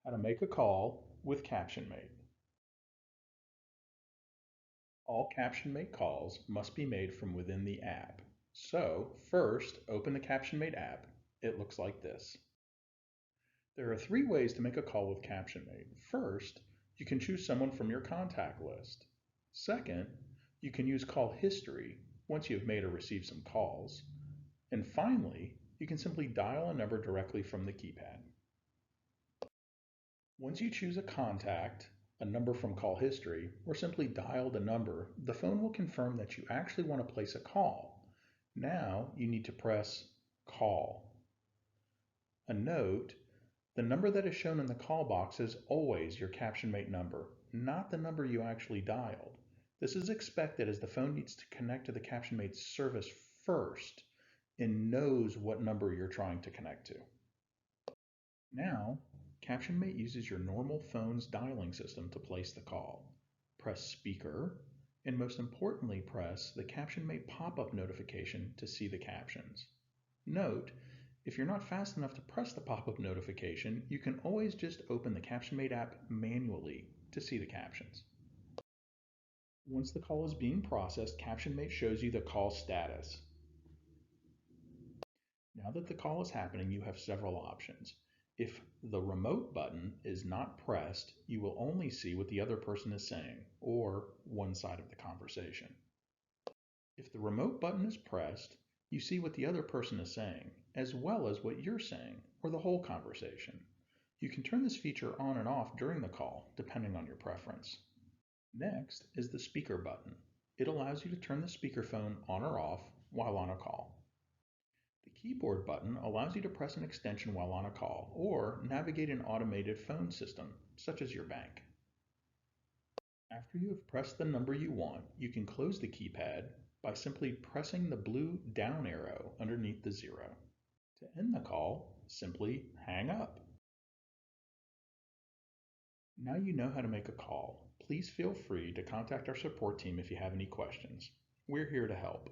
How to make a call with CaptionMate. All CaptionMate calls must be made from within the app. So first, open the CaptionMate app. It looks like this. There are three ways to make a call with CaptionMate. First, you can choose someone from your contact list. Second, you can use call history once you have made or received some calls. And finally, you can simply dial a number directly from the keypad. Once you choose a contact, a number from call history, or simply dial the number, the phone will confirm that you actually want to place a call. Now you need to press call. A note, the number that is shown in the call box is always your CaptionMate number, not the number you actually dialed. This is expected as the phone needs to connect to the CaptionMate service first and knows what number you're trying to connect to. Now, CaptionMate uses your normal phone's dialing system to place the call. Press speaker, and most importantly press the CaptionMate pop-up notification to see the captions. Note, if you're not fast enough to press the pop-up notification, you can always just open the CaptionMate app manually to see the captions. Once the call is being processed, CaptionMate shows you the call status. Now that the call is happening, you have several options. If the remote button is not pressed, you will only see what the other person is saying, or one side of the conversation. If the remote button is pressed, you see what the other person is saying, as well as what you're saying, or the whole conversation. You can turn this feature on and off during the call, depending on your preference. Next is the speaker button. It allows you to turn the speakerphone on or off while on a call. The keyboard button allows you to press an extension while on a call or navigate an automated phone system, such as your bank. After you have pressed the number you want, you can close the keypad by simply pressing the blue down arrow underneath the 0. To end the call, simply hang up. Now you know how to make a call. Please feel free to contact our support team if you have any questions. We're here to help.